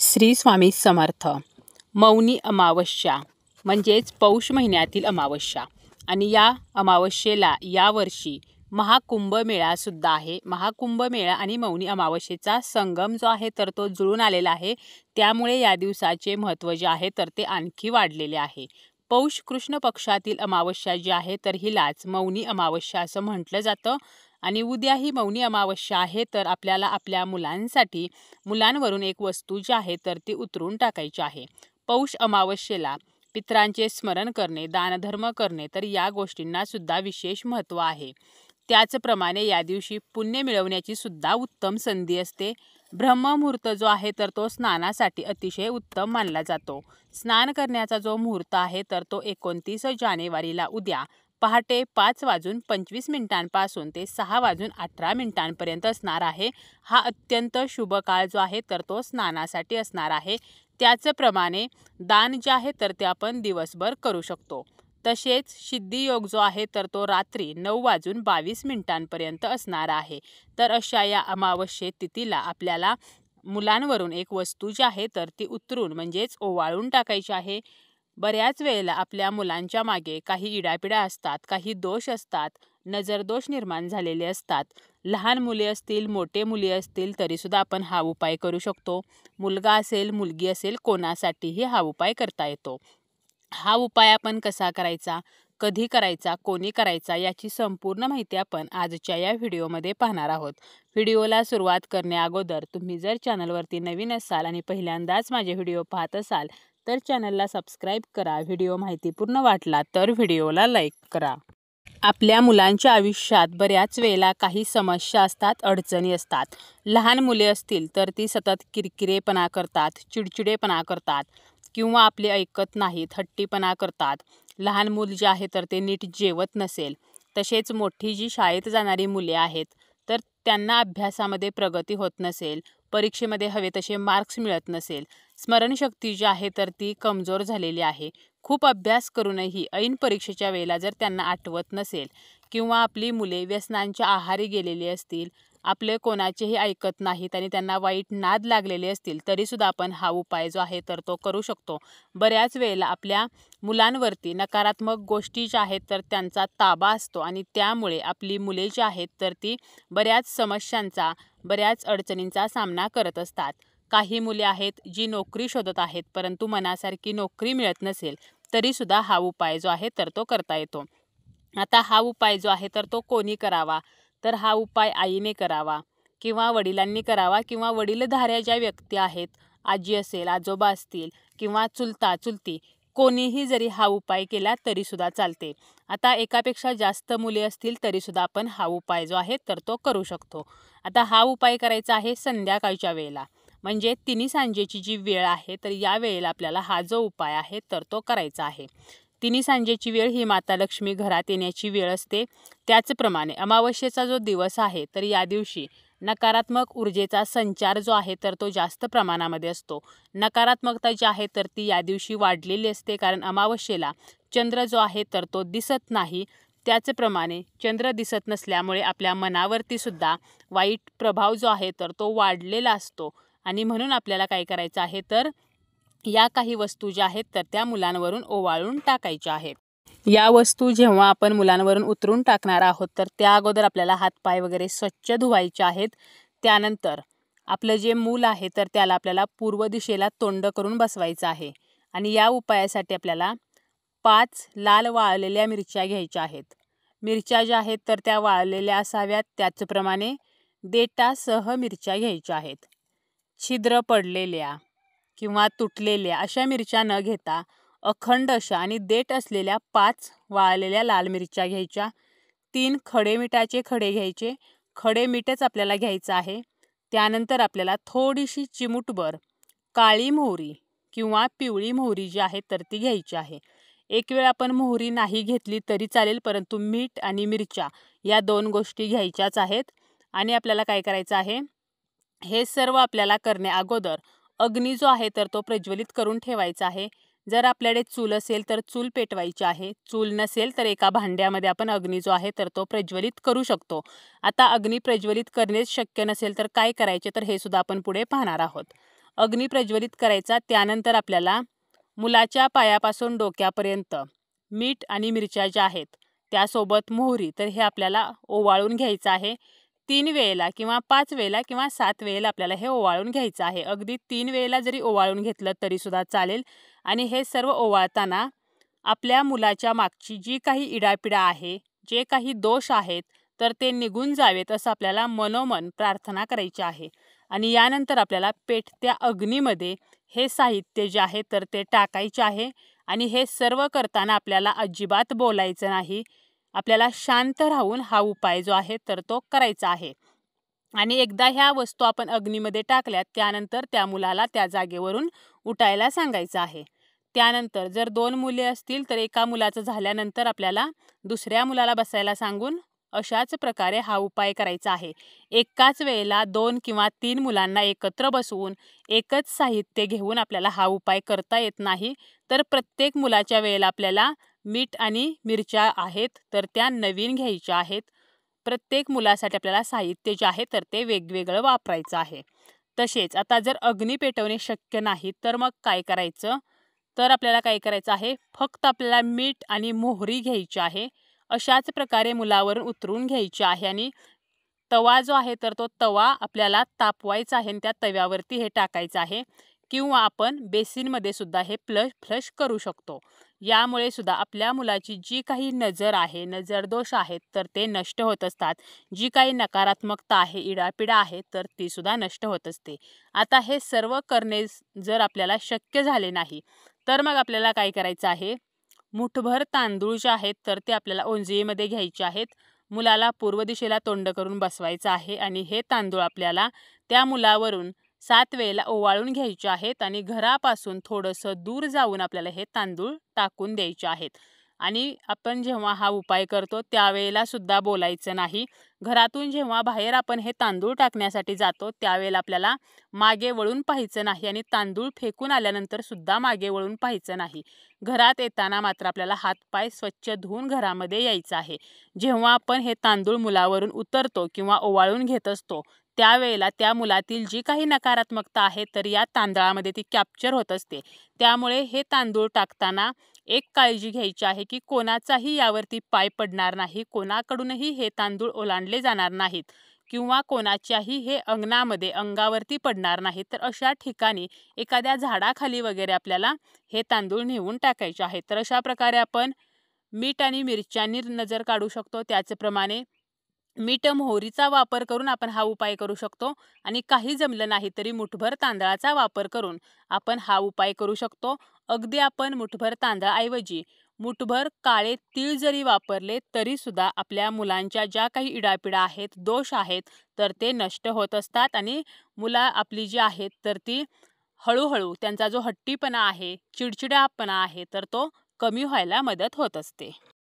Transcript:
श्री स्वामी समर्थ. मौनी अमावस्या म्हणजेच पौष महिन्यातील अमावस्या आणि या अमावस्येला यावर्षी महाकुंभमेळासुद्धा आहे. महाकुंभमेळा आणि मौनी अमावस्येचा संगम जो आहे तर तो जुळून आलेला आहे. त्यामुळे या दिवसाचे महत्त्व जे आहे तर ते आणखी वाढलेले आहे. पौष कृष्ण पक्षातील अमावस्या जी आहे तर हिलाच मौनी अमावस्या असं म्हटलं जातं. आणि उद्या ही मौनी अमावस्या आहे तर आपल्याला आपल्या मुलांवरून एक वस्तू जी आहे तर ती उतरून टाकायची आहे. पौष अमावस्येला पितरांचे स्मरण करणे, दानधर्म करणे तर या गोष्टींना सुद्धा विशेष महत्त्व आहे. त्याचप्रमाणे या दिवशी पुण्य मिळवण्याची सुद्धा उत्तम संधी असते. ब्रह्ममुहूर्त जो आहे तर तो स्नानासाठी अतिशय उत्तम मानला जातो. स्नान करण्याचा जो मुहूर्त आहे तर तो 29 जानेवारीला उद्या पहाटे 5:25 पासून ते 6:18 असणार आहे. हा अत्यंत शुभ काळ जो आहे तर तो स्नानासाठी असणार आहे. त्याचप्रमाणे दान जे आहे तर ते आपण दिवसभर करू शकतो. तसेच सिद्धियोग जो आहे तर तो रात्री 9:22 असणार आहे. तर अशा या अमावस्ये तिथीला आपल्याला मुलांवरून एक वस्तू जी आहे तर ती उतरून म्हणजेच ओवाळून टाकायची आहे. बऱ्याच वेळेला आपल्या मुलांच्या मागे काही इडापिडा असतात, काही दोष असतात, नजरदोष निर्माण झालेले असतात. लहान मुले असतील, मोठे मुली असतील तरीसुद्धा आपण हा उपाय करू शकतो. मुलगा असेल, मुलगी असेल, कोणासाठीही हा उपाय करता येतो. हा उपाय आपण कसा करायचा, कधी करायचा, कोणी करायचा याची संपूर्ण माहिती आपण आजच्या या व्हिडिओमध्ये पाहणार आहोत. व्हिडिओला सुरुवात करण्याअगोदर तुम्ही जर चॅनलवरती नवीन असाल आणि पहिल्यांदाच माझे व्हिडिओ पाहत असाल तर चॅनलला सबस्क्राईब करा. व्हिडिओ माहितीपूर्ण वाटला तर व्हिडिओला लाईक करा. आपल्या मुलांच्या आयुष्यात बऱ्याच वेळेला काही समस्या असतात, अडचणी असतात. लहान मुले असतील तर ती सतत किरकिरेपणा करतात, चिडचिडेपणा करतात किंवा आपले ऐकत नाहीत, हट्टीपणा करतात. लहान मूल जे आहे तर ते नीट जेवत नसेल. तसेच मोठी जी शाळेत जाणारी मुले आहेत तर त्यांना अभ्यासामध्ये प्रगती होत नसेल, परीक्षेमध्ये हवे तसे मार्क्स मिळत नसेल, स्मरणशक्ती जी आहे तर ती कमजोर झालेली आहे. खूप अभ्यास करूनही ऐन परीक्षेच्या वेळेला जर त्यांना आठवत नसेल किंवा आपली मुले व्यसनांच्या आहारी गेलेली असतील, आपले कोणाचेही ऐकत नाहीत आणि त्यांना वाईट नाद लागलेले असतील तरीसुद्धा आपण हा उपाय जो आहे तर तो करू शकतो. बऱ्याच वेळेला आपल्या मुलांवरती नकारात्मक गोष्टी ज्या आहेत तर त्यांचा ताबा असतो आणि त्यामुळे आपली मुले जी आहेत तर ती बऱ्याच समस्यांचा, बऱ्याच अडचणींचा सामना करत असतात. काही मुले आहेत जी नोकरी शोधत आहेत परंतु मनासारखी नोकरी मिळत नसेल तरीसुद्धा हा उपाय जो आहे तर तो करता येतो. आता हा उपाय जो आहे तर तो कोणी करावा, तर हा उपाय आईने करावा किंवा वडिलांनी करावा किंवा वडीलधाऱ्या ज्या व्यक्ती आहेत, आजी असेल, आजोबा असतील किंवा चुलता चुलती, कोणीही जरी हा उपाय केला तरीसुद्धा चालते. आता एकापेक्षा जास्त मुले असतील तरीसुद्धा आपण हा उपाय जो आहे तर तो करू शकतो. आता हा उपाय करायचा आहे संध्याकाळच्या वेळेला, म्हणजे तिन्ही सांजेची जी वेळ आहे तर या वेळेला आपल्याला हा जो उपाय आहे तर तो करायचा आहे. तिन्ही सांजेची वेळ ही माता लक्ष्मी घरात येण्याची वेळ असते. त्याचप्रमाणे अमावस्येचा जो दिवस आहे तर या दिवशी नकारात्मक ऊर्जेचा संचार जो आहे तर तो जास्त प्रमाणामध्ये असतो. नकारात्मकता जी आहे तर ती या दिवशी वाढलेली असते, कारण अमावस्येला चंद्र जो आहे तर तो दिसत नाही. त्याचप्रमाणे चंद्र दिसत नसल्यामुळे आपल्या मनावरती सुद्धा वाईट प्रभाव जो आहे तर तो वाढलेला असतो आणि म्हणून आपल्याला काय करायचं आहे तर या काही वस्तू ज्या आहेत तर त्या मुलांवरून ओवाळून टाकायच्या आहेत. या वस्तू जेव्हा आपण मुलांवरून उतरून टाकणार आहोत तर त्या अगोदर आपल्याला हातपाय वगैरे स्वच्छ धुवायचे आहेत. त्यानंतर आपलं जे मूल आहे तर त्याला आपल्याला पूर्व दिशेला तोंड करून बसवायचं आहे आणि या उपायासाठी आपल्याला 5 लाल वाळलेल्या मिरच्या घ्यायच्या आहेत. मिरच्या ज्या आहेत तर त्या वाळलेल्या असाव्यात. त्याचप्रमाणे देठासह मिरच्या घ्यायच्या आहेत. छिद्र पडलेल्या किंवा तुटलेल्या अशा मिरच्या न घेता अखंड अशा आणि देठ असलेल्या 5 वाळलेल्या लाल मिरच्या घ्यायच्या. 3 खडे मिठाचे खडे घ्यायचे. खडे मीठच आपल्याला घ्यायचं आहे. त्यानंतर आपल्याला थोडीशी चिमूटभर काळी मोहरी किंवा पिवळी मोहरी जी आहे तर ती घ्यायची आहे. एक वेळ आपण मोहरी नाही घेतली तरी चालेल, परंतु मीठ आणि मिरच्या या 2 गोष्टी घ्यायच्याच आहेत. आणि आपल्याला काय करायचं आहे, हे सर्व आपल्याला करण्या अगोदर अग्नी जो आहे तर तो प्रज्वलित करून ठेवायचा आहे. जर आपल्याकडे चूल असेल तर चूल पेटवायची आहे. चूल नसेल तर एका भांड्यामध्ये आपण अग्नी जो आहे तर तो प्रज्वलित करू शकतो. आता अग्नी प्रज्वलित करणेच शक्य नसेल तर काय करायचे तर हे सुद्धा आपण पुढे पाहणार आहोत. अग्नी प्रज्वलित करायचा. त्यानंतर आपल्याला मुलाच्या पायापासून डोक्यापर्यंत मीठ आणि मिरच्या ज्या आहेत त्यासोबत मोहरी, तर हे आपल्याला ओवाळून घ्यायचं आहे. 3 वेळेला किंवा 5 वेळेला किंवा 7 वेळेला आपल्याला हे ओवाळून घ्यायचं आहे. अगदी 3 वेळेला जरी ओवाळून घेतलं तरीसुद्धा चालेल. आणि हे सर्व ओवाळताना आपल्या मुलाच्या मागची जी काही इडापिडा आहे, जे काही दोष आहेत, तर ते निघून जावेत असं आपल्याला मनोमन प्रार्थना करायची आहे. आणि यानंतर आपल्याला पेटत्या अग्नीमध्ये हे साहित्य जे आहे तर ते टाकायचे आहे. आणि हे सर्व करताना आपल्याला अजिबात बोलायचं नाही. आपल्याला शांत राहून हा उपाय जो आहे तर तो करायचा आहे. आणि एकदा ह्या वस्तू आपण अग्नीमध्ये टाकल्यात त्यानंतर त्या मुलाला त्या जागेवरून उठायला सांगायचं आहे. त्यानंतर जर 2 मुले असतील तर एका मुलाचं झाल्यानंतर आपल्याला दुसऱ्या मुलाला बसायला सांगून अशाच प्रकारे हा उपाय करायचा आहे. एकाच वेळेला 2 किंवा 3 मुलांना एकत्र बसवून एकच साहित्य घेऊन आपल्याला हा उपाय करता येत नाही. तर प्रत्येक मुलाच्या वेळेला आपल्याला मीठ आणि मिरच्या आहेत तर त्या नवीन घ्यायच्या आहेत. प्रत्येक मुलासाठी आपल्याला साहित्य जे आहे तर ते वेगवेगळं वापरायचं आहे. तसेच आता जर अग्नी पेटवणे शक्य नाही तर मग काय करायचं, तर आपल्याला काय करायचं आहे, फक्त आपल्याला मीठ आणि मोहरी घ्यायची आहे. अशाच प्रकारे मुलावरून उतरून घ्यायची आहे. आणि तवा जो आहे तर तो तवा आपल्याला तापवायचा आहे आणि त्या तव्यावरती हे टाकायचं आहे. किंवा आपण बेसिनमध्ये सुद्धा हे फ्लश करू शकतो. यामुळे सुद्धा आपल्या मुलाची जी काही नजर आहे, नजरदोष आहेत तर ते नष्ट होत असतात. जी काही नकारात्मकता आहे, इडापिडा आहे तर ती सुद्धा नष्ट होत असते. आता हे सर्व करणे जर आपल्याला शक्य झाले नाही तर मग आपल्याला काय करायचं आहे, मुठभर तांदूळ जे आहेत तर ते आपल्याला ओंजळीमध्ये घ्यायचे आहेत. मुलाला पूर्व दिशेला तोंड करून बसवायचं आहे आणि हे तांदूळ आपल्याला त्या मुलावरून 7 वेळेला ओवाळून घ्यायचे आहेत. आणि घरापासून थोडंसं दूर जाऊन आपल्याला हे तांदूळ टाकून द्यायचे आहेत. आणि आपण जेव्हा हा उपाय करतो त्यावेळेला सुद्धा बोलायचं नाही. घरातून जेव्हा बाहेर आपण हे तांदूळ टाकण्यासाठी जातो त्यावेळेला आपल्याला मागे वळून पाहायचं नाही. आणि तांदूळ फेकून आल्यानंतर सुद्धा मागे वळून पाहायचं नाही. घरात येताना मात्र आपल्याला हातपाय स्वच्छ धुवून घरामध्ये यायचं आहे. जेव्हा आपण हे तांदूळ मुलावरून उतरतो किंवा ओवाळून घेत असतो त्यावेळेला त्या मुलातील जी काही नकारात्मकता आहे तर या तांदळामध्ये ती कॅप्चर होत असते. त्यामुळे हे तांदूळ टाकताना एक काळजी घ्यायची आहे की कोणाचाही यावरती पाय पडणार नाही, कोणाकडूनही हे तांदूळ ओलांडले जाणार नाहीत किंवा कोणाच्याही हे अंगावरती पडणार नाहीत. तर अशा ठिकाणी एखाद्या झाडाखाली वगैरे आपल्याला हे तांदूळ नेऊन टाकायचे आहेत. तर अशा प्रकारे आपण मीठ आणि मिरच्यांनी नजर काढू शकतो. त्याचप्रमाणे मीठ मोहरीचा वापर करून आपण हा उपाय करू शकतो. आणि काही जमलं नाही तरी मुठभर तांदळाचा वापर करून आपण हा उपाय करू शकतो. अगदी आपण मुठभर तांदळाऐवजी मुठभर काळे तीळ जरी वापरले तरी सुद्धा आपल्या मुलांच्या ज्या काही इडापिडा आहेत, दोष आहेत तर ते नष्ट होत असतात. आणि मुलं आपली जी आहेत तर ती हळूहळू त्यांचा जो हट्टीपणा आहे, चिडचिडापणा आहे तर तो कमी व्हायला मदत होत असते.